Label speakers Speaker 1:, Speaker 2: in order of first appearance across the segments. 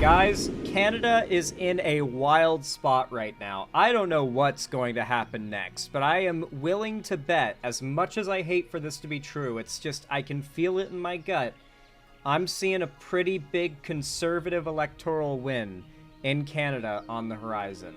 Speaker 1: Guys, Canada is in a wild spot right now. I don't know what's going to happen next, but I am willing to bet, as much as I hate for this to be true, it's just I can feel it in my gut. I'm seeing a pretty big conservative electoral win in Canada on the horizon.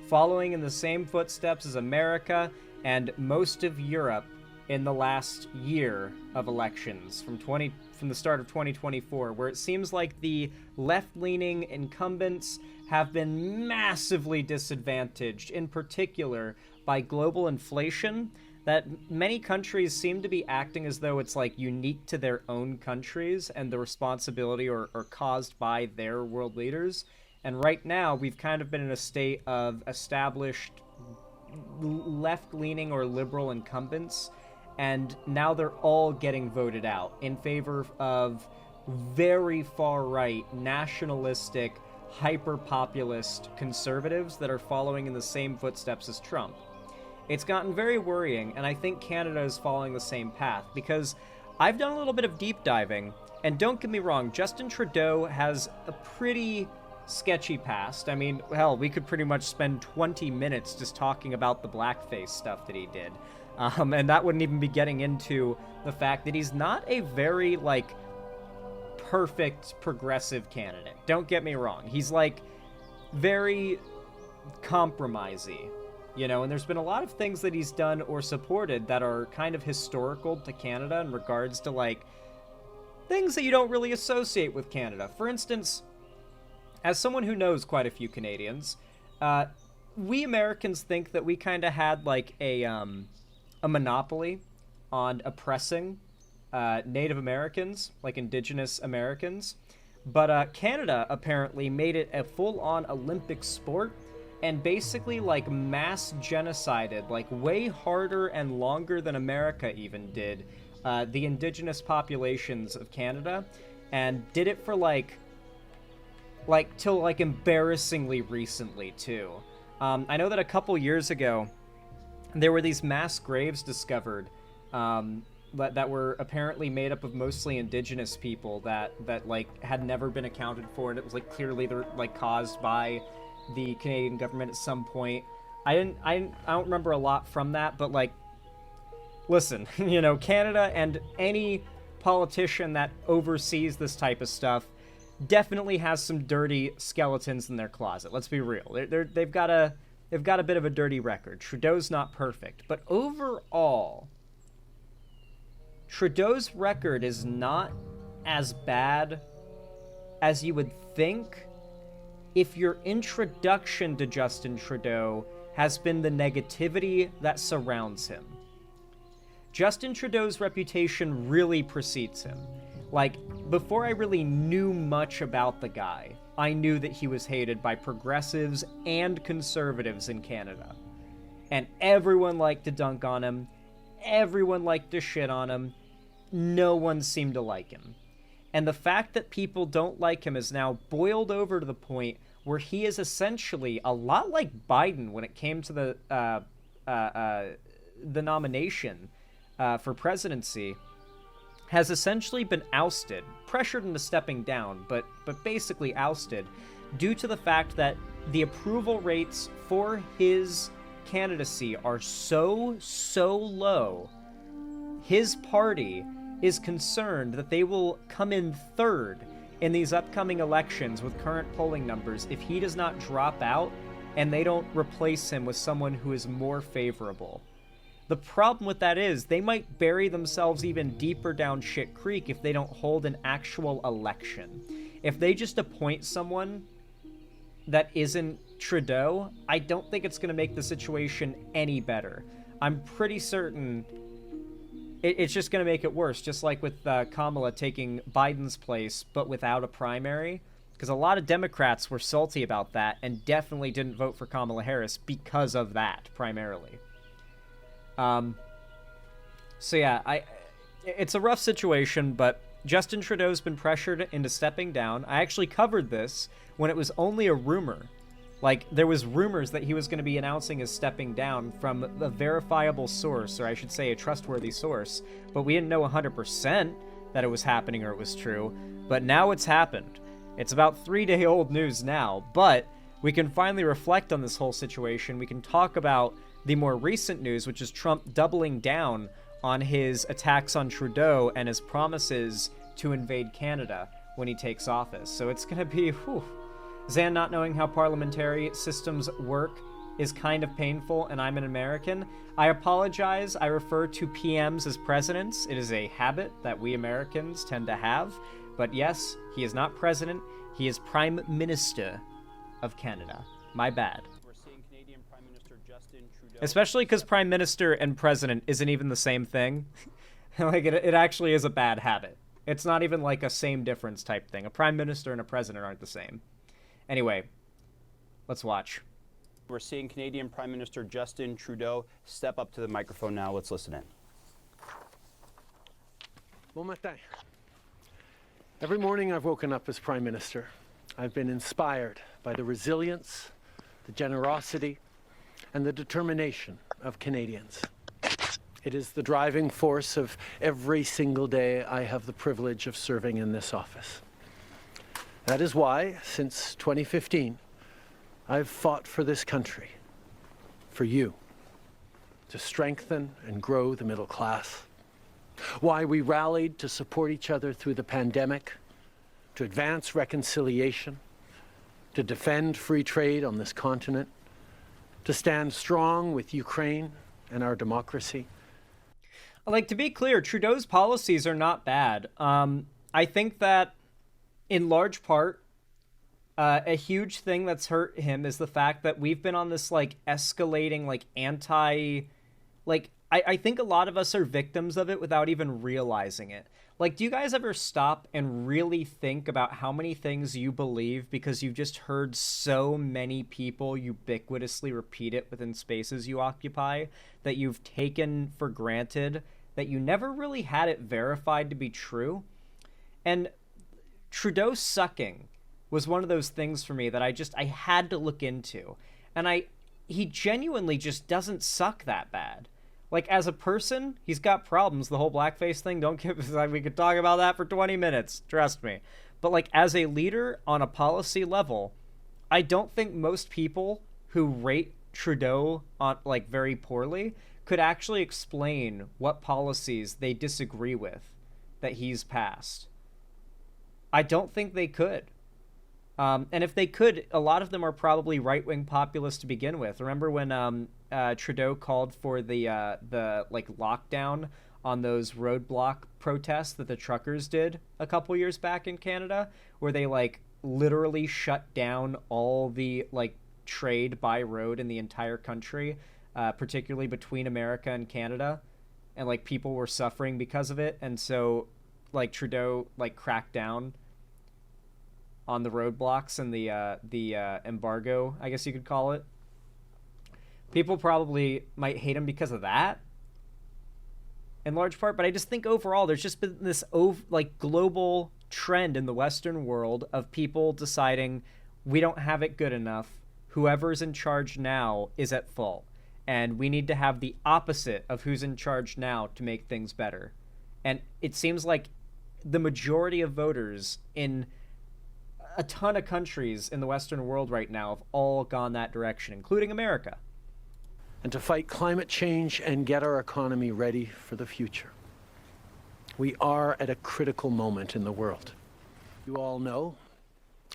Speaker 1: Following in the same footsteps as America and most of Europe in the last year of elections from the start of 2024, where it seems like the left-leaning incumbents have been massively disadvantaged, in particular by global inflation, that many countries seem to be acting as though it's like unique to their own countries and the responsibility or caused by their world leaders. And right now we've kind of been in a state of established left-leaning or liberal incumbents, and now they're all getting voted out in favor of very far-right, nationalistic, hyper-populist conservatives that are following in the same footsteps as Trump. It's gotten very worrying, and I think Canada is following the same path, because I've done a little bit of deep diving, and don't get me wrong, Justin Trudeau has a pretty sketchy past. I mean, hell, we could pretty much spend 20 minutes just talking about the blackface stuff that he did. And that wouldn't even be getting into the fact that he's not a very, perfect progressive candidate. Don't get me wrong. He's, very compromisey, and there's been a lot of things that he's done or supported that are kind of historical to Canada in regards to, things that you don't really associate with Canada. For instance, as someone who knows quite a few Canadians, we Americans think that we kind of had, a monopoly on oppressing Native Americans, like Indigenous Americans. But Canada apparently made it a full-on Olympic sport and basically, mass genocided, way harder and longer than America even did, the Indigenous populations of Canada, and did it for, till, embarrassingly recently, too. I know that a couple years ago, there were these mass graves discovered that were apparently made up of mostly indigenous people that had never been accounted for, and it was clearly they're caused by the Canadian government at some point. I don't remember a lot from that, but listen, Canada and any politician that oversees this type of stuff definitely has some dirty skeletons in their closet. Let's be real. They've got a bit of a dirty record. Trudeau's not perfect, but overall, Trudeau's record is not as bad as you would think if your introduction to Justin Trudeau has been the negativity that surrounds him. Justin Trudeau's reputation really precedes him. Before I really knew much about the guy, I knew that he was hated by progressives and conservatives in Canada. And everyone liked to dunk on him. Everyone liked to shit on him. No one seemed to like him. And the fact that people don't like him is now boiled over to the point where he is essentially a lot like Biden when it came to the nomination for presidency, has essentially been ousted, pressured into stepping down, but basically ousted, due to the fact that the approval rates for his candidacy are so low. His party is concerned that they will come in third in these upcoming elections with current polling numbers if he does not drop out and they don't replace him with someone who is more favorable. The problem with that is they might bury themselves even deeper down shit creek if they don't hold an actual election. If they just appoint someone that isn't Trudeau, I don't think it's going to make the situation any better. I'm pretty certain it's just going to make it worse, just like with Kamala taking Biden's place, but without a primary. Because a lot of Democrats were salty about that and definitely didn't vote for Kamala Harris because of that, primarily. So yeah, it's a rough situation, but Justin Trudeau's been pressured into stepping down. I actually covered this when it was only a rumor. There was rumors that he was going to be announcing his stepping down from a verifiable source, or I should say a trustworthy source, but we didn't know 100% that it was happening or it was true. But now it's happened. It's about 3-day-old news now, but we can finally reflect on this whole situation. We can talk about the more recent news, which is Trump doubling down on his attacks on Trudeau and his promises to invade Canada when he takes office. So it's going to be, Zan, not knowing how parliamentary systems work is kind of painful, and I'm an American. I apologize. I refer to PMs as presidents. It is a habit that we Americans tend to have. But yes, he is not president. He is Prime Minister of Canada. My bad.
Speaker 2: We're seeing Canadian Prime Minister Justin Trudeau.
Speaker 1: Especially because Prime Minister and President isn't even the same thing. Like, it actually is a bad habit. It's not even like a same difference type thing. A Prime Minister and a President aren't the same. Anyway, let's watch.
Speaker 2: We're seeing Canadian Prime Minister Justin Trudeau step up to the microphone now. Let's listen in.
Speaker 3: Bon matin. Every morning I've woken up as Prime Minister. I've been inspired by the resilience, the generosity, and the determination of Canadians. It is the driving force of every single day I have the privilege of serving in this office. That is why, since 2015, I've fought for this country, for you, to strengthen and grow the middle class. Why we rallied to support each other through the pandemic, to advance reconciliation, to defend free trade on this continent, to stand strong with Ukraine and our democracy.
Speaker 1: Like, to be clear, Trudeau's policies are not bad. I think that, in large part, a huge thing that's hurt him is the fact that we've been on this, like, escalating, like, I think a lot of us are victims of it without even realizing it. Like, do you guys ever stop and really think about how many things you believe because you've just heard so many people ubiquitously repeat it within spaces you occupy that you've taken for granted that you never really had it verified to be true? And Trudeau sucking was one of those things for me that I had to look into. And he genuinely just doesn't suck that bad. Like, as a person, he's got problems. The whole blackface thing, we could talk about that for 20 minutes, trust me. But, like, as a leader on a policy level, I don't think most people who rate Trudeau on, like, very poorly could actually explain what policies they disagree with that he's passed. I don't think they could. And if they could, a lot of them are probably right-wing populists to begin with. Remember when Trudeau called for the like lockdown on those roadblock protests that the truckers did a couple years back in Canada, where they like literally shut down all the like trade by road in the entire country, particularly between America and Canada, and like people were suffering because of it, and so like Trudeau like cracked down on the roadblocks and the embargo, I guess you could call it. People probably might hate him because of that, in large part, but I just think overall there's just been this like global trend in the Western world of people deciding we don't have it good enough. Whoever's in charge now is at fault, and we need to have the opposite of who's in charge now to make things better. And it seems like the majority of voters in a ton of countries in the Western world right now have all gone that direction, including America.
Speaker 3: And to fight climate change and get our economy ready for the future. We are at a critical moment in the world. You all know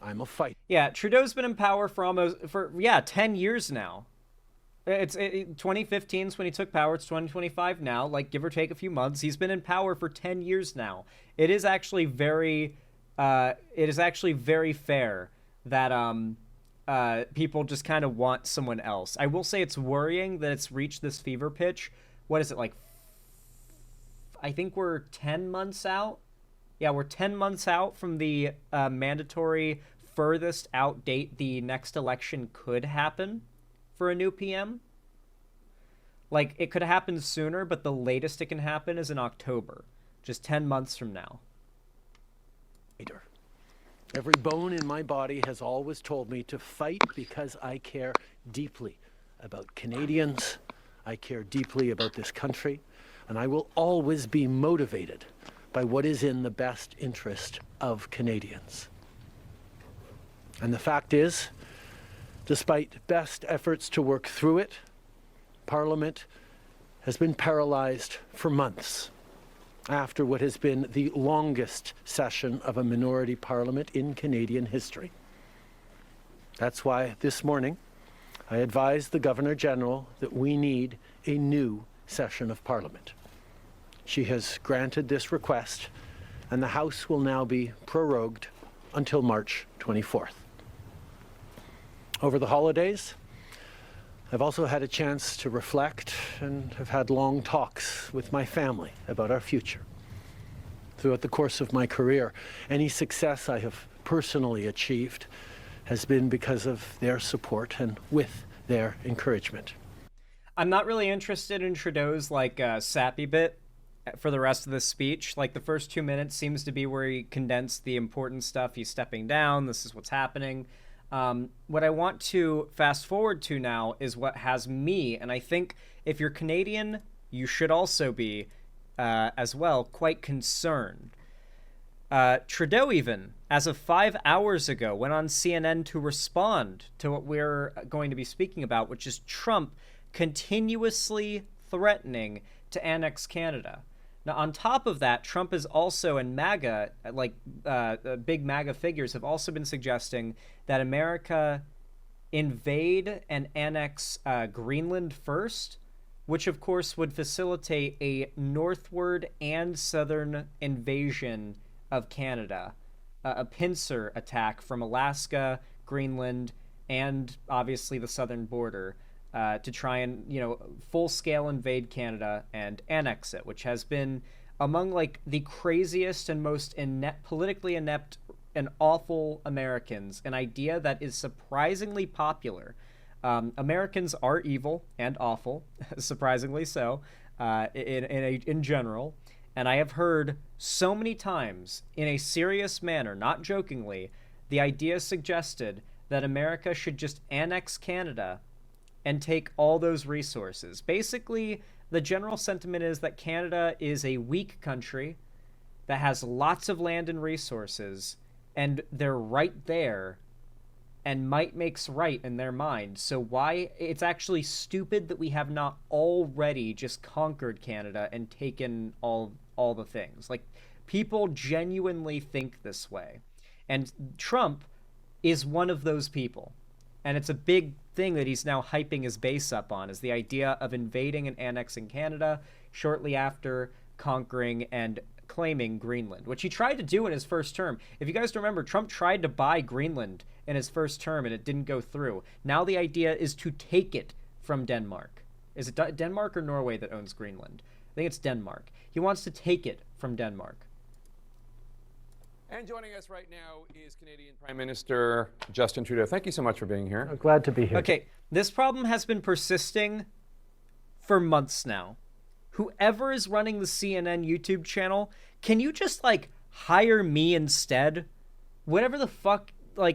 Speaker 3: I'm a fighter.
Speaker 1: Yeah, Trudeau's been in power for 10 years now. 2015 is when he took power. It's 2025 now, like give or take a few months. He's been in power for 10 years now. It is actually very fair that people just kind of want someone else. I will say it's worrying that it's reached this fever pitch. What is it, like, I think we're 10 months out? Yeah, we're 10 months out from the mandatory furthest out date the next election could happen for a new PM. Like, it could happen sooner, but the latest it can happen is in October, just 10 months from now.
Speaker 3: Every bone in my body has always told me to fight because I care deeply about Canadians. I care deeply about this country, and I will always be motivated by what is in the best interest of Canadians. And the fact is, despite best efforts to work through it, Parliament has been paralyzed for months after what has been the longest session of a minority parliament in Canadian history. That's why this morning I advised the Governor-General that we need a new session of Parliament. She has granted this request, and the House will now be prorogued until March 24th. Over the holidays, I've also had a chance to reflect and have had long talks with my family about our future. Throughout the course of my career, any success I have personally achieved has been because of their support and with their encouragement.
Speaker 1: I'm not really interested in Trudeau's sappy bit for the rest of this speech. Like, the first 2 minutes seems to be where he condensed the important stuff. He's stepping down. This is what's happening. What I want to fast forward to now is what has me, and I think if you're Canadian, you should also be, as well, quite concerned. Trudeau, even, as of 5 hours ago, went on CNN to respond to what we're going to be speaking about, which is Trump continuously threatening to annex Canada. Now, on top of that, Trump is also, and MAGA, big MAGA figures have also been suggesting that America invade and annex Greenland first, which of course would facilitate a northward and southern invasion of Canada, a pincer attack from Alaska, Greenland, and obviously the southern border, to try and, full-scale invade Canada and annex it, which has been among, the craziest and most politically inept and awful Americans, an idea that is surprisingly popular. Americans are evil and awful, surprisingly so, in general, and I have heard so many times, in a serious manner, not jokingly, the idea suggested that America should just annex Canada and take all those resources. Basically, the general sentiment is that Canada is a weak country that has lots of land and resources, and they're right there, and might makes right in their mind. So why it's actually stupid that we have not already just conquered Canada and taken all the things. Like, people genuinely think this way. And Trump is one of those people. And it's a big thing that he's now hyping his base up on, is the idea of invading and annexing Canada shortly after conquering and claiming Greenland, which he tried to do in his first term. If you guys remember, Trump tried to buy Greenland in his first term and it didn't go through. Now the idea is to take it from Denmark. Is it Denmark or Norway that owns Greenland? I think it's Denmark. He wants to take it from Denmark.
Speaker 4: And joining us right now is Canadian Prime Minister Justin Trudeau. Thank you so much for being here.
Speaker 3: I'm glad to be here.
Speaker 1: Okay, this problem has been persisting for months now. Whoever is running the CNN YouTube channel, can you just, hire me instead? Whatever the fuck,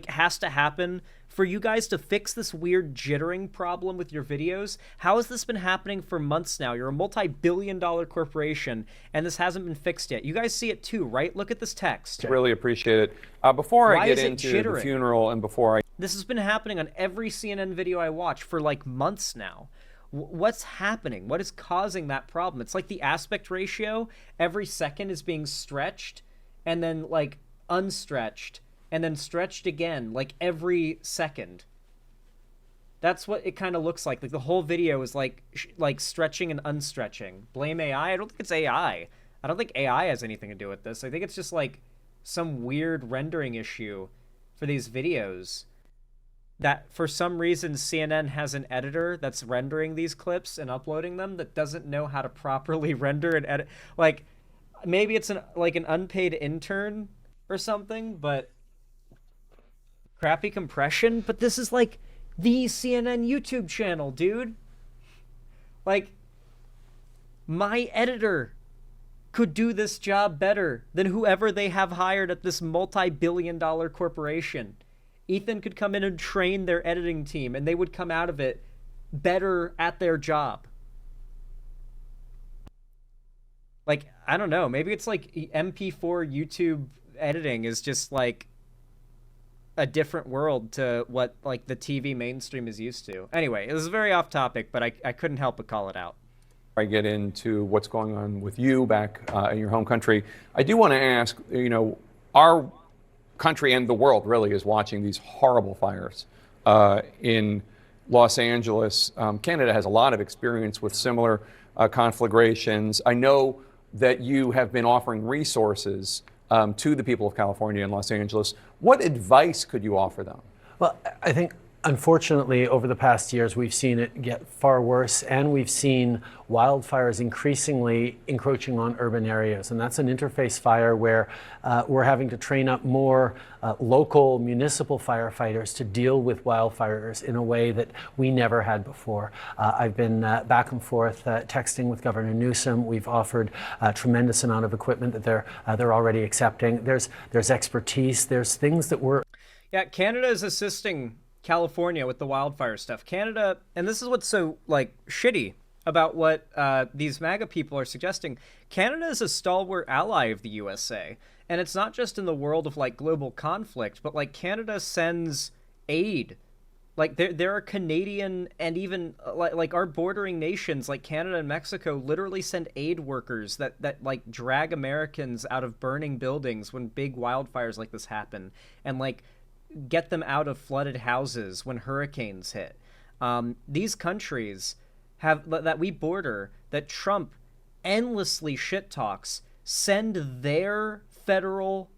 Speaker 1: has to happen for you guys to fix this weird jittering problem with your videos. How has this been happening for months now? You're a multi-billion-dollar corporation, and this hasn't been fixed yet. You guys see it too, right? Look at this text.
Speaker 4: Really appreciate it. Before
Speaker 1: Why
Speaker 4: I get
Speaker 1: is it
Speaker 4: into
Speaker 1: jittering?
Speaker 4: the funeral and before I...
Speaker 1: This has been happening on every CNN video I watch for, months now. What's happening? What is causing that problem? It's like the aspect ratio every second is being stretched and then, unstretched and then stretched again, every second. That's what it kind of looks like. The whole video is like stretching and unstretching. Blame AI? I don't think it's AI. I don't think AI has anything to do with this. I think it's just some weird rendering issue for these videos that for some reason CNN has an editor that's rendering these clips and uploading them that doesn't know how to properly render and edit. Maybe it's an unpaid intern or something, but crappy compression. But this is the CNN YouTube channel, dude. My editor could do this job better than whoever they have hired at this multi-billion-dollar corporation. Ethan could come in and train their editing team, and they would come out of it better at their job. I don't know. Maybe it's MP4 YouTube editing is just a different world to what like the TV mainstream is used to. Anyway, this is very off topic, but I couldn't help but call it out.
Speaker 4: I get into what's going on with you back in your home country. I do want to ask, our country and the world really is watching these horrible fires in Los Angeles. Canada has a lot of experience with similar conflagrations. I know that you have been offering resources to the people of California and Los Angeles. What advice could you offer them?
Speaker 3: Well, I think unfortunately over the past years we've seen it get far worse, and we've seen wildfires increasingly encroaching on urban areas, and that's an interface fire where we're having to train up more local municipal firefighters to deal with wildfires in a way that we never had before. I've been back and forth texting with Governor Newsom. We've offered a tremendous amount of equipment that they're already accepting. There's expertise. There's things that we're...
Speaker 1: Yeah, Canada is assisting California with the wildfire stuff. Canada, and this is what's so like shitty about what these MAGA people are suggesting. Canada is a stalwart ally of the USA, and it's not just in the world of like global conflict, but like Canada sends aid. Like there are Canadian and even like our bordering nations like Canada and Mexico literally send aid workers that like drag Americans out of burning buildings when big wildfires like this happen, and like get them out of flooded houses when hurricanes hit. These countries that we border, that Trump endlessly shit talks, send their federal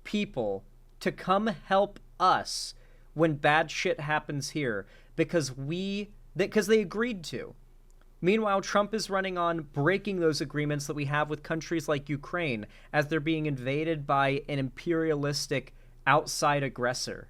Speaker 1: people to come help us when bad shit happens here because they agreed to. Meanwhile, Trump is running on breaking those agreements that we have with countries like Ukraine as they're being invaded by an imperialistic outside aggressor.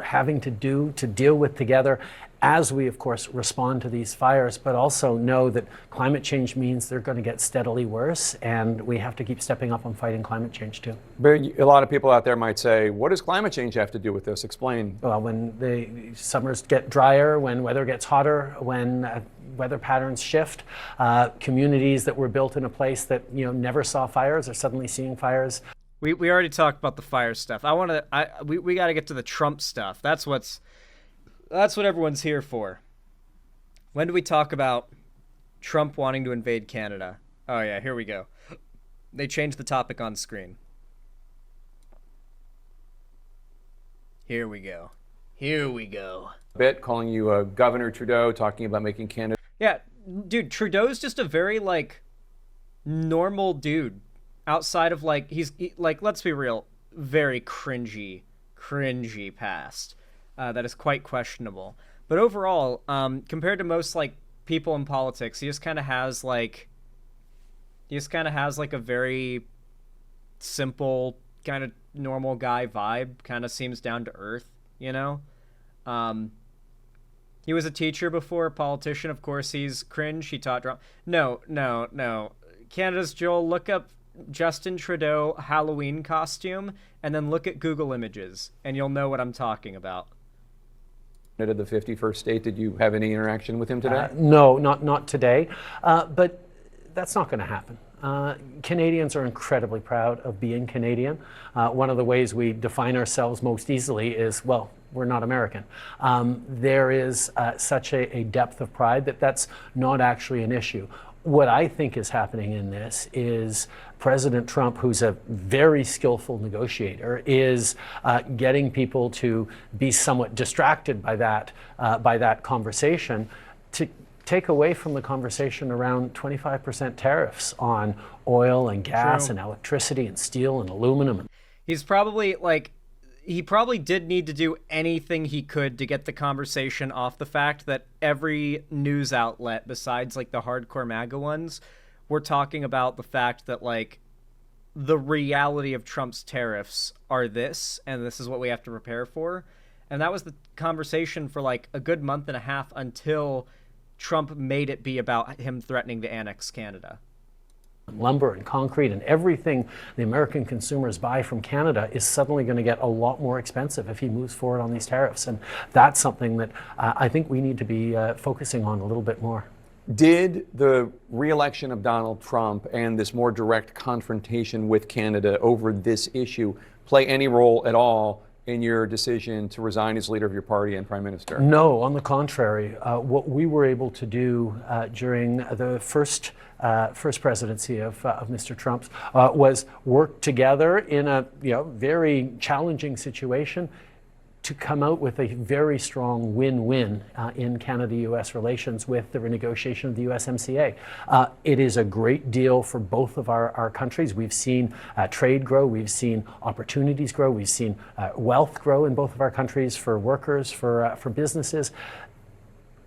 Speaker 3: Having to deal with together as we, of course, respond to these fires, but also know that climate change means they're going to get steadily worse, and we have to keep stepping up on fighting climate change too.
Speaker 4: But a lot of people out there might say, what does climate change have to do with this? Explain.
Speaker 3: Well, when the summers get drier, when weather gets hotter, when weather patterns shift, communities that were built in a place that never saw fires are suddenly seeing fires.
Speaker 1: We already talked about the fire stuff. We got to get to the Trump stuff. That's what everyone's here for. When do we talk about Trump wanting to invade Canada? Oh yeah, here we go. They changed the topic on screen. Here we go.
Speaker 4: Bit calling you Governor Trudeau, talking about making Canada.
Speaker 1: Yeah, dude, Trudeau's just a very like normal dude. Outside of like let's be real, very cringy past that is quite questionable. But overall, compared to most like people in politics, he just kind of has like a very simple kind of normal guy vibe. Kind of seems down to earth, He was a teacher before, a politician. Of course, he's cringe. He taught drama. No. Canada's Joel, look up Justin Trudeau Halloween costume and then look at Google Images and you'll know what I'm talking about.
Speaker 4: The 51st state, did you have any interaction with him today?
Speaker 3: No, not today, but that's not going to happen. Canadians are incredibly proud of being Canadian. One of the ways we define ourselves most easily is, well, we're not American. There is such a depth of pride that's not actually an issue. What I think is happening in this is President Trump, who's a very skillful negotiator, is getting people to be somewhat distracted by that conversation, to take away from the conversation around 25% tariffs on oil and gas and electricity and steel and aluminum.
Speaker 1: He's probably like, he probably did need to do anything he could to get the conversation off the fact that every news outlet besides like the hardcore MAGA ones were talking about the fact that like the reality of Trump's tariffs are this, and this is what we have to prepare for. And that was the conversation for like a good month and a half until Trump made it be about him threatening to annex Canada.
Speaker 3: Lumber and concrete and everything the American consumers buy from Canada is suddenly going to get a lot more expensive if he moves forward on these tariffs. And that's something that I think we need to be focusing on a little bit more.
Speaker 4: Did the re-election of Donald Trump and this more direct confrontation with Canada over this issue play any role at all in your decision to resign as leader of your party and prime minister?
Speaker 3: No, on the contrary. What we were able to do during the first presidency of Mr. Trump's was work together in a very challenging situation to come out with a very strong win-win in Canada-U.S. relations with the renegotiation of the USMCA. It is a great deal for both of our countries. We've seen trade grow, we've seen opportunities grow, we've seen wealth grow in both of our countries for workers, for businesses.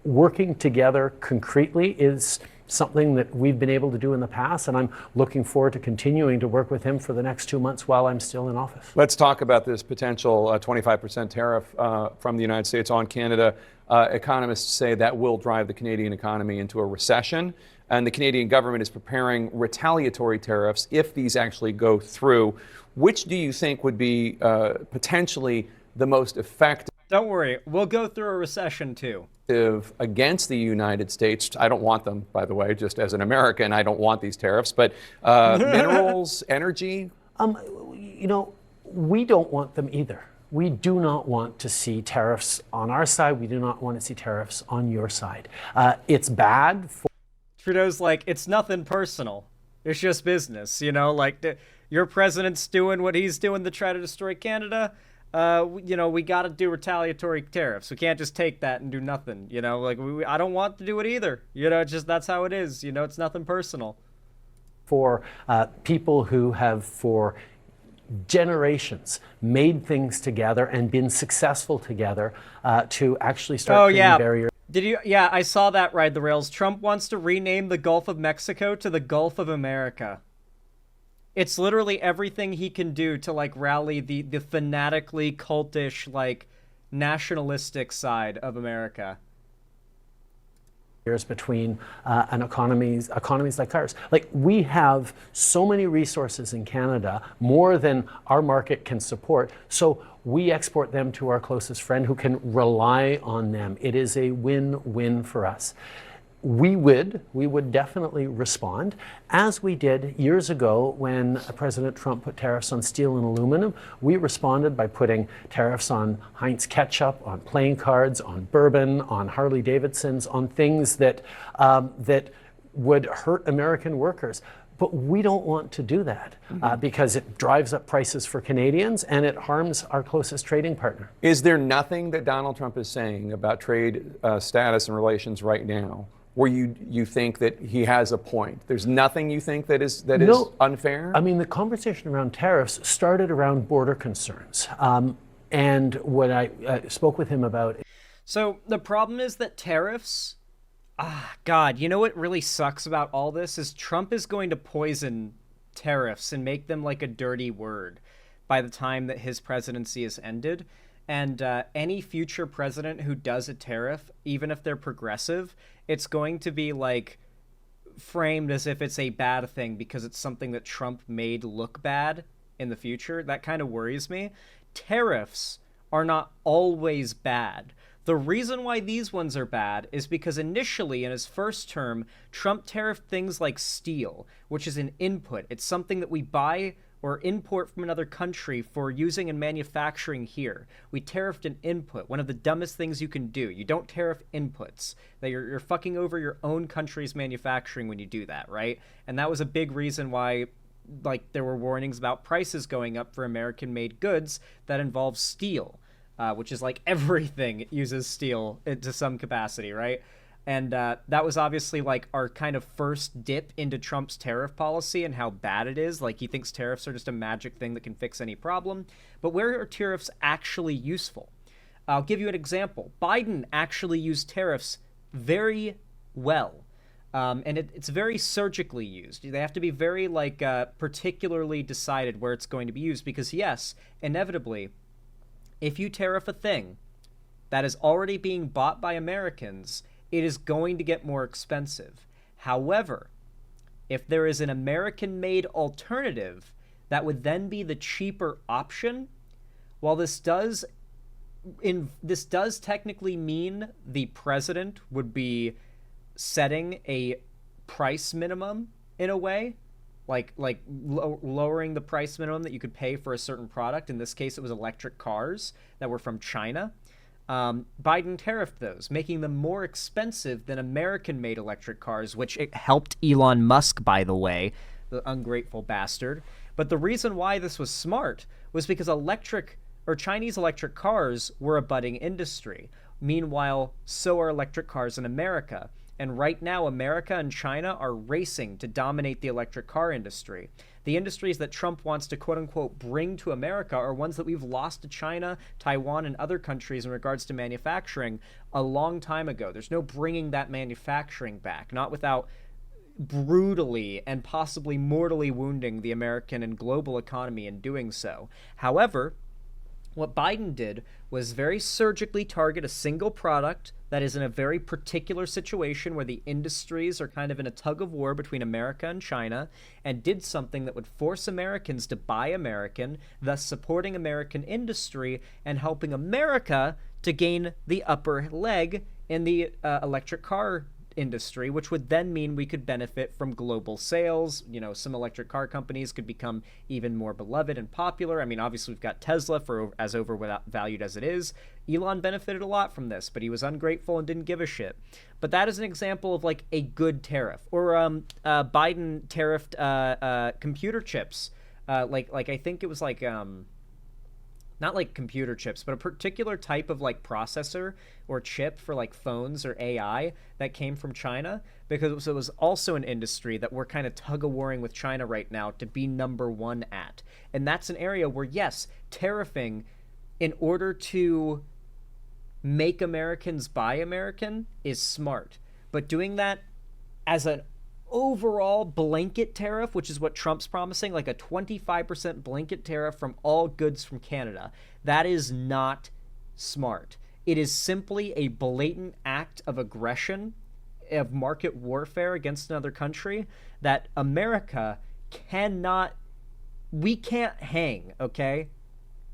Speaker 3: Working together concretely is something that we've been able to do in the past, and I'm looking forward to continuing to work with him for the next 2 months while I'm still in office.
Speaker 4: Let's talk about this potential 25% tariff from the United States on Canada. Economists say that will drive the Canadian economy into a recession, and the Canadian government is preparing retaliatory tariffs if these actually go through. Which do you think would be potentially the most effective?
Speaker 1: Don't worry, we'll go through a recession too.
Speaker 4: Against the United States? I don't want them, by the way, just as an American, I don't want these tariffs, but minerals, energy?
Speaker 3: We don't want them either. We do not want to see tariffs on our side. We do not want to see tariffs on your side. It's bad for...
Speaker 1: Trudeau's like, it's nothing personal. It's just business, your president's doing what he's doing to try to destroy Canada. We got to do retaliatory tariffs. We can't just take that and do nothing. I don't want to do it either. Just that's how it is. It's nothing personal.
Speaker 3: For people who have for generations made things together and been successful together to actually start creating barriers.
Speaker 1: Did you? Yeah, I saw that ride the rails. Trump wants to rename the Gulf of Mexico to the Gulf of America. It's literally everything he can do to rally the fanatically cultish nationalistic side of America.
Speaker 3: Between and economies like ours. We have so many resources in Canada, more than our market can support. So we export them to our closest friend who can rely on them. It is a win-win for us. We would definitely respond, as we did years ago when President Trump put tariffs on steel and aluminum. We responded by putting tariffs on Heinz ketchup, on playing cards, on bourbon, on Harley Davidsons, on things that would hurt American workers. But we don't want to do that because it drives up prices for Canadians and it harms our closest trading partner.
Speaker 4: Is there nothing that Donald Trump is saying about trade status and relations right now where you think that he has a point? There's nothing you think that is unfair?
Speaker 3: I mean, the conversation around tariffs started around border concerns. And what I spoke with him about...
Speaker 1: So the problem is that tariffs... God, what really sucks about all this is Trump is going to poison tariffs and make them like a dirty word by the time that his presidency is ended. And any future president who does a tariff, even if they're progressive, it's going to be framed as if it's a bad thing because it's something that Trump made look bad in the future. That kind of worries me. Tariffs are not always bad. The reason why these ones are bad is because initially in his first term, Trump tariffed things like steel, which is an input. It's something that we buy or import from another country for using in manufacturing here. We tariffed an input, one of the dumbest things you can do. You don't tariff inputs. That you're fucking over your own country's manufacturing when you do that, right? And that was a big reason why there were warnings about prices going up for American-made goods that involve steel, which is everything uses steel to some capacity, right? And that was obviously our kind of first dip into Trump's tariff policy and how bad it is. He thinks tariffs are just a magic thing that can fix any problem. But where are tariffs actually useful? I'll give you an example. Biden actually used tariffs very well. And it's very surgically used. They have to be very particularly decided where it's going to be used because, yes, inevitably, if you tariff a thing that is already being bought by Americans, it is going to get more expensive. However, if there is an American-made alternative that would then be the cheaper option, while this does technically mean the president would be setting a price minimum in a way, lowering the price minimum that you could pay for a certain product. In this case, it was electric cars that were from China. Biden tariffed those, making them more expensive than American-made electric cars, which it helped Elon Musk, by the way, the ungrateful bastard. But the reason why this was smart was because Chinese electric cars were a budding industry. Meanwhile, so are electric cars in America. And right now, America and China are racing to dominate the electric car industry. The industries that Trump wants to quote-unquote bring to America are ones that we've lost to China, Taiwan, and other countries in regards to manufacturing a long time ago. There's no bringing that manufacturing back, not without brutally and possibly mortally wounding the American and global economy in doing so. However, what Biden did was very surgically target a single product that is in a very particular situation where the industries are kind of in a tug of war between America and China, and did something that would force Americans to buy American, thus supporting American industry and helping America to gain the upper leg in the electric car industry, which would then mean we could benefit from global sales. You know, some electric car companies could become even more beloved and popular. I mean, obviously we've got Tesla for as overvalued as it is. Elon benefited a lot from this, but he was ungrateful and didn't give a shit. But that is an example of like a good tariff. Or Biden tariffed computer chips. Like I think it was like not like computer chips, but a particular type of like processor or chip for like phones or AI that came from China, because it was also an industry that we're kind of tug-of-warring with China right now to be number one at. And that's an area where, yes, tariffing in order to make Americans buy American is smart, but doing that as an overall blanket tariff, which is what Trump's promising, like a 25% blanket tariff from all goods from Canada, that is not smart. It is simply a blatant act of aggression, of market warfare against another country that America we can't hang, okay?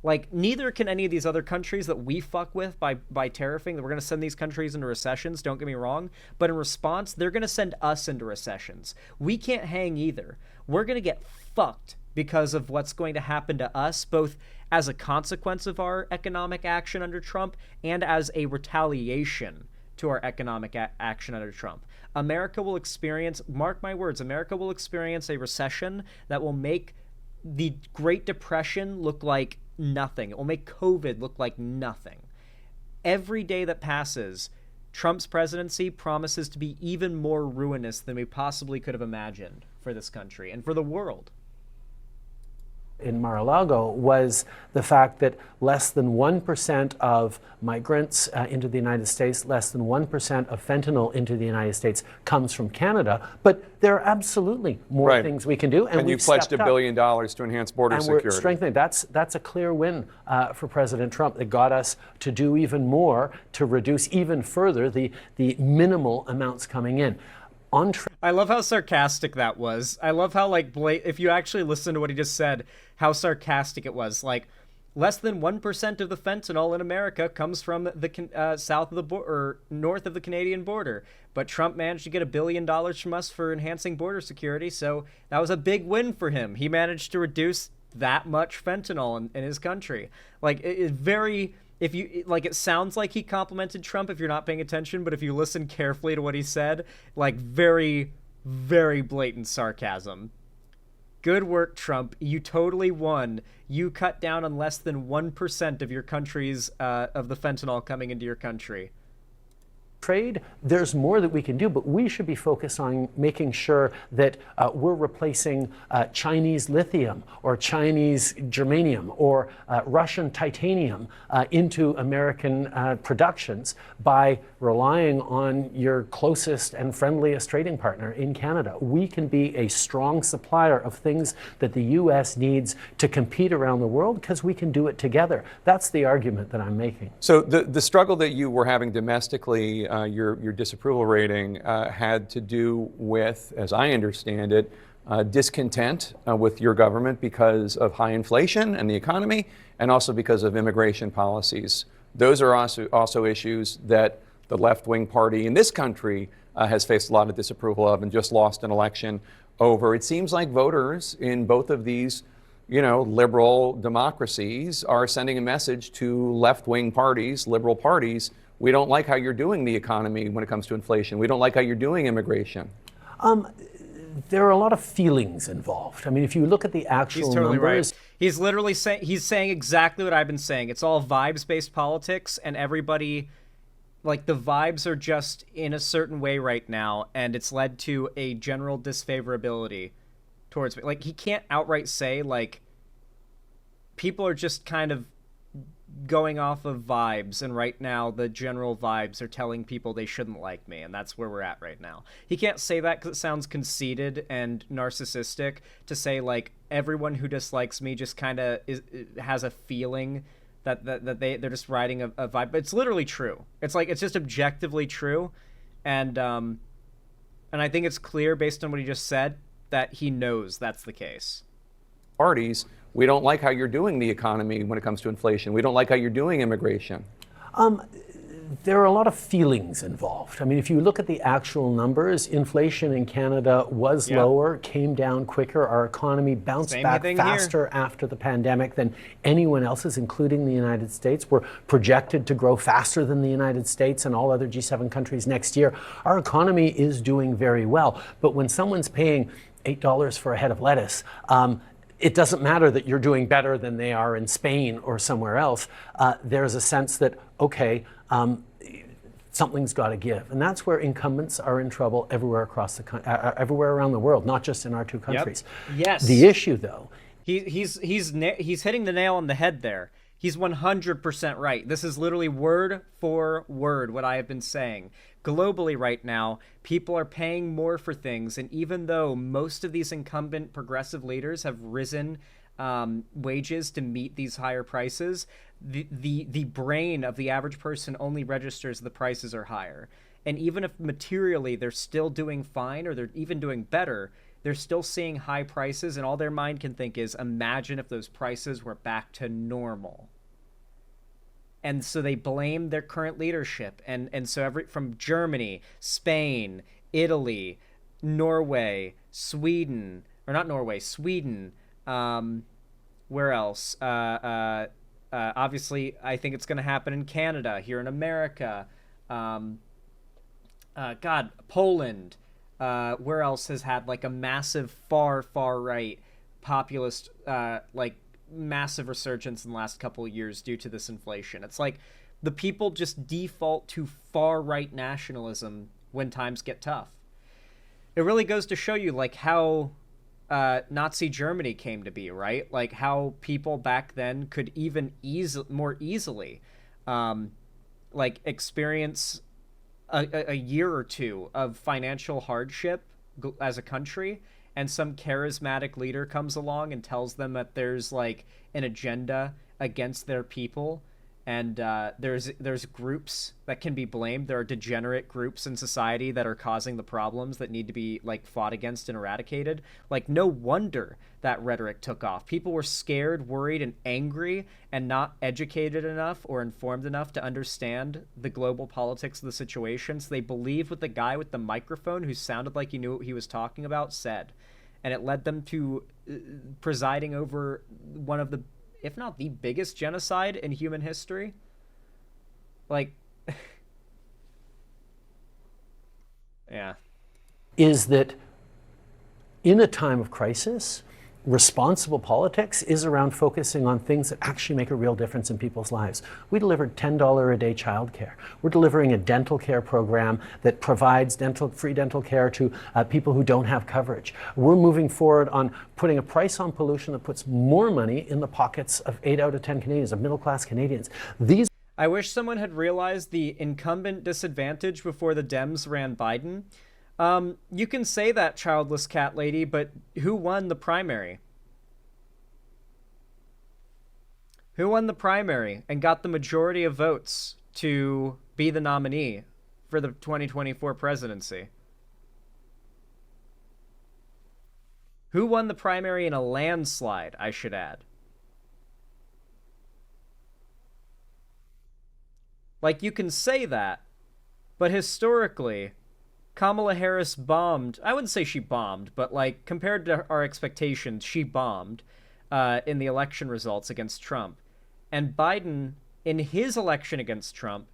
Speaker 1: Like, neither can any of these other countries that we fuck with by tariffing. We're going to send these countries into recessions, don't get me wrong. But in response, they're going to send us into recessions. We can't hang either. We're going to get fucked because of what's going to happen to us, both as a consequence of our economic action under Trump and as a retaliation to our economic action under Trump. America will experience, mark my words, America will experience a recession that will make the Great Depression look like nothing. It will make COVID look like nothing. Every day that passes, Trump's presidency promises to be even more ruinous than we possibly could have imagined for this country and for the world.
Speaker 3: In Mar-a-Lago was the fact that less than 1% of migrants into the United States, less than 1% of fentanyl into the United States comes from Canada. But there are absolutely more things we can do.
Speaker 4: And you pledged $1 billion to enhance border security.
Speaker 3: And we're strengthening. That's a clear win for President Trump that got us to do even more to reduce even further the minimal amounts coming in.
Speaker 1: I love how sarcastic that was. I love how, like, if you actually listen to what he just said, how sarcastic it was. Like, less than 1% of the fentanyl in America comes from the south of the border, north of the Canadian border. But Trump managed to get $1 billion from us for enhancing border security, so that was a big win for him. He managed to reduce that much fentanyl in his country. Like, it is very... If you like, it sounds like he complimented Trump if you're not paying attention, but if you listen carefully to what he said, like, very, very blatant sarcasm. Good work, Trump. You totally won. You cut down on less than 1% of your country's of the fentanyl coming into your country.
Speaker 3: Trade, there's more that we can do, but we should be focused on making sure that we're replacing Chinese lithium or Chinese germanium or Russian titanium into American productions by relying on your closest and friendliest trading partner in Canada. We can be a strong supplier of things that the U.S. needs to compete around the world because we can do it together. That's the argument that I'm making.
Speaker 4: So the struggle that you were having domestically, your disapproval rating had to do with, as I understand it, discontent with your government because of high inflation and the economy, and also because of immigration policies. Those are also issues that the left-wing party in this country has faced a lot of disapproval of and just lost an election. over. It seems like voters in both of these, liberal democracies are sending a message to left-wing parties, liberal parties. We don't like how you're doing the economy when it comes to inflation. We don't like how you're doing immigration.
Speaker 3: There are a lot of feelings involved. I mean, if you look at the actual
Speaker 1: He's totally
Speaker 3: numbers,
Speaker 1: right. He's literally saying exactly what I've been saying. It's all vibes-based politics, and everybody, like, the vibes are just in a certain way right now, and it's led to a general disfavorability towards me. Like, he can't outright say, like, people are just kind of going off of vibes, and right now the general vibes are telling people they shouldn't like me, and that's where we're at right now. He can't say that because it sounds conceited and narcissistic to say, like, everyone who dislikes me just kind of has a feeling that they're just riding a vibe. But it's literally true. It's like, it's just objectively true, and I think it's clear based on what he just said that he knows that's the case.
Speaker 4: Parties, we don't like how you're doing the economy when it comes to inflation. We don't like how you're doing immigration.
Speaker 3: There are a lot of feelings involved. I mean, if you look at the actual numbers, inflation in Canada was lower, came down quicker. Our economy bounced back faster after the pandemic than anyone else's, including the United States. We're projected to grow faster than the United States and all other G7 countries next year. Our economy is doing very well. But when someone's paying $8 for a head of lettuce, it doesn't matter that you're doing better than they are in Spain or somewhere else. There's a sense that, okay, something's got to give. And that's where incumbents are in trouble everywhere across everywhere around the world, not just in our two countries.
Speaker 1: Yep. Yes.
Speaker 3: The issue, though,
Speaker 1: he's hitting the nail on the head there. He's 100% right. This is literally word for word what I have been saying. Globally right now, people are paying more for things, and even though most of these incumbent progressive leaders have risen wages to meet these higher prices, the brain of the average person only registers the prices are higher. And even if materially they're still doing fine or they're even doing better, they're still seeing high prices, and all their mind can think is, imagine if those prices were back to normal. And so they blame their current leadership. And so from Germany, Spain, Italy, Norway, Sweden, or not Norway, Sweden, where else? Obviously, I think it's going to happen in Canada, here in America. Poland. Where else has had like a massive far right populist, massive resurgence in the last couple of years due to this inflation. It's like the people just default to far right nationalism when times get tough. It really goes to show you like how Nazi Germany came to be, right? Like how people back then could even more easily experience a year or two of financial hardship as a country, and some charismatic leader comes along and tells them that there's like an agenda against their people, and there's groups that can be blamed. There are degenerate groups in society that are causing the problems that need to be like fought against and eradicated. Like, no wonder that rhetoric took off. People were scared, worried, and angry, and not educated enough or informed enough to understand the global politics of the situation. So they believed what the guy with the microphone, who sounded like he knew what he was talking about, said. And it led them to presiding over one of the, if not the biggest genocide in human history. Like, yeah.
Speaker 3: Is that in a time of crisis, responsible politics is around focusing on things that actually make a real difference in people's lives. We delivered $10 a day childcare. We're delivering a dental care program that provides free dental care to people who don't have coverage. We're moving forward on putting a price on pollution that puts more money in the pockets of 8 out of 10 Canadians, of middle-class Canadians.
Speaker 1: I wish someone had realized the incumbent disadvantage before the Dems ran Biden. You can say that, childless cat lady, but who won the primary? Who won the primary and got the majority of votes to be the nominee for the 2024 presidency? Who won the primary in a landslide, I should add? Like, you can say that, but historically, Kamala Harris bombed. I wouldn't say she bombed, but like compared to our expectations, she bombed in the election results against Trump. And Biden, in his election against Trump,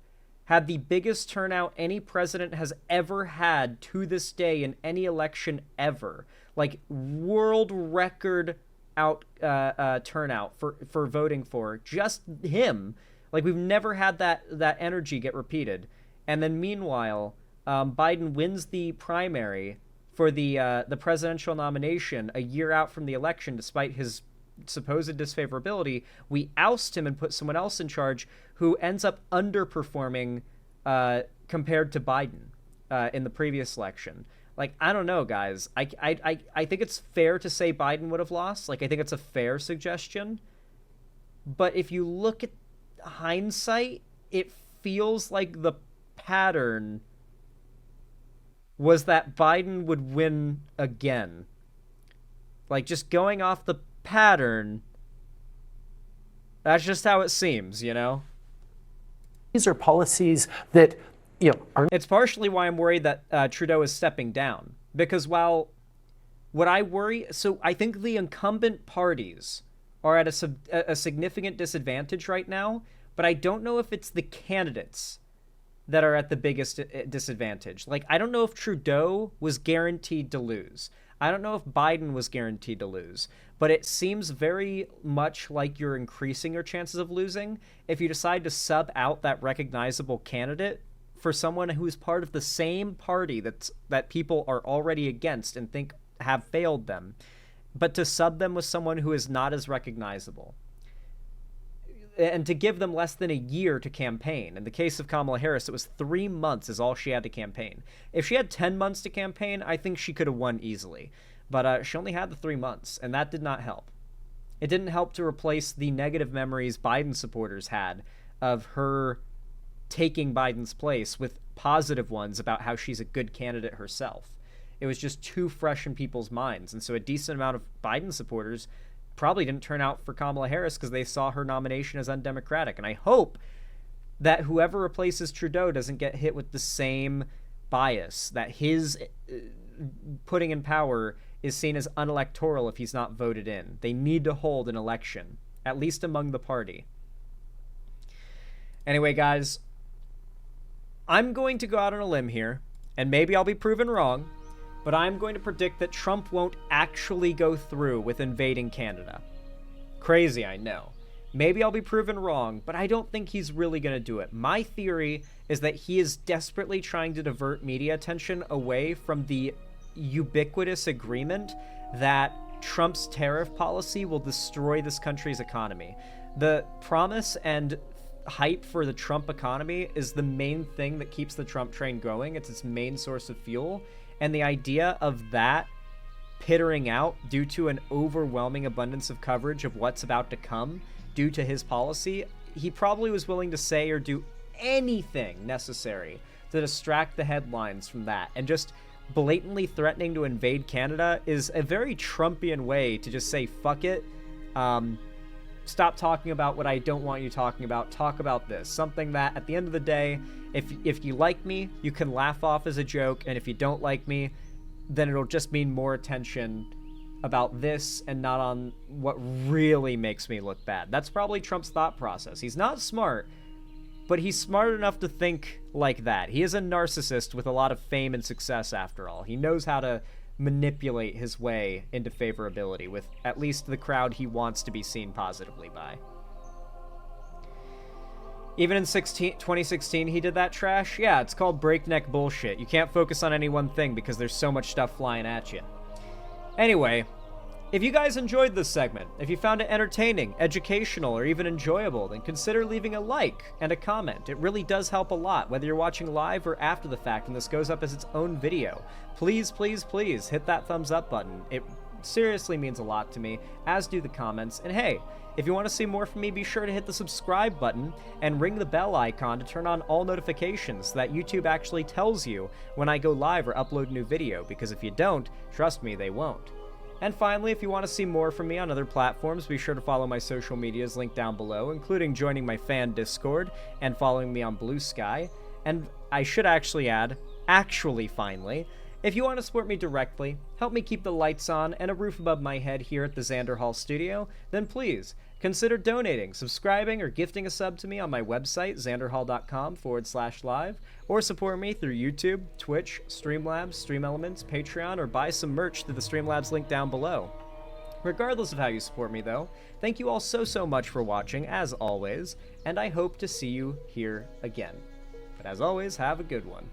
Speaker 1: had the biggest turnout any president has ever had to this day in any election ever. Like world record turnout for voting for just him. Like we've never had that energy get repeated. And then meanwhile, Biden wins the primary for the presidential nomination a year out from the election, despite his supposed disfavorability. We oust him and put someone else in charge who ends up underperforming compared to Biden in the previous election. Like, I don't know, guys. I think it's fair to say Biden would have lost. Like, I think it's a fair suggestion. But if you look at hindsight, it feels like the pattern was that Biden would win again. Like, just going off the pattern, that's just how it seems, you know?
Speaker 5: These are policies that, are...
Speaker 1: It's partially why I'm worried that Trudeau is stepping down. Because while what I worry... So I think the incumbent parties are at a significant disadvantage right now, but I don't know if it's the candidates that are at the biggest disadvantage. Like, I don't know if Trudeau was guaranteed to lose. I don't know if Biden was guaranteed to lose. But it seems very much like you're increasing your chances of losing if you decide to sub out that recognizable candidate for someone who's part of the same party that people are already against and think have failed them, but to sub them with someone who is not as recognizable. And to give them less than a year to campaign. In the case of Kamala Harris, it was 3 months is all she had to campaign. If she had 10 months to campaign, I think she could have won easily. But she only had the 3 months, and that did not help. It didn't help to replace the negative memories Biden supporters had of her taking Biden's place with positive ones about how she's a good candidate herself. It was just too fresh in people's minds. And so a decent amount of Biden supporters probably didn't turn out for Kamala Harris because they saw her nomination as undemocratic. And I hope that whoever replaces Trudeau doesn't get hit with the same bias, that his putting in power is seen as unelectoral if he's not voted in. They need to hold an election, at least among the party. Anyway, guys, I'm going to go out on a limb here, and maybe I'll be proven wrong, but I'm going to predict that Trump won't actually go through with invading Canada. Crazy, I know. Maybe I'll be proven wrong, but I don't think he's really going to do it. My theory is that he is desperately trying to divert media attention away from the ubiquitous agreement that Trump's tariff policy will destroy this country's economy. The promise and hype for the Trump economy is the main thing that keeps the Trump train going. It's its main source of fuel. And the idea of that pittering out due to an overwhelming abundance of coverage of what's about to come due to his policy, he probably was willing to say or do anything necessary to distract the headlines from that. And just blatantly threatening to invade Canada is a very Trumpian way to just say, fuck it. Stop talking about what I don't want you talking about. Talk about this. Something that, at the end of the day, if you like me, you can laugh off as a joke, and if you don't like me, then it'll just mean more attention about this and not on what really makes me look bad. That's probably Trump's thought process. He's not smart, but he's smart enough to think like that. He is a narcissist with a lot of fame and success, after all. He knows how to manipulate his way into favorability with at least the crowd he wants to be seen positively by. Even in 2016, he did that trash? Yeah, it's called breakneck bullshit. You can't focus on any one thing because there's so much stuff flying at you. Anyway, if you guys enjoyed this segment, if you found it entertaining, educational, or even enjoyable, then consider leaving a like and a comment. It really does help a lot, whether you're watching live or after the fact, and this goes up as its own video. Please, please, please hit that thumbs up button. It seriously means a lot to me, as do the comments. And hey, if you want to see more from me, be sure to hit the subscribe button and ring the bell icon to turn on all notifications so that YouTube actually tells you when I go live or upload a new video, because if you don't, trust me, they won't. And finally, if you want to see more from me on other platforms, be sure to follow my social medias linked down below, including joining my fan Discord and following me on Blue Sky. And I should actually add, Actually, finally, if you want to support me directly, help me keep the lights on and a roof above my head here at the Xander Hall studio, then please consider donating, subscribing, or gifting a sub to me on my website, xanderhall.com/live, or support me through YouTube, Twitch, Streamlabs, StreamElements, Patreon, or buy some merch through the Streamlabs link down below. Regardless of how you support me, though, thank you all so much for watching, as always, and I hope to see you here again. But as always, have a good one.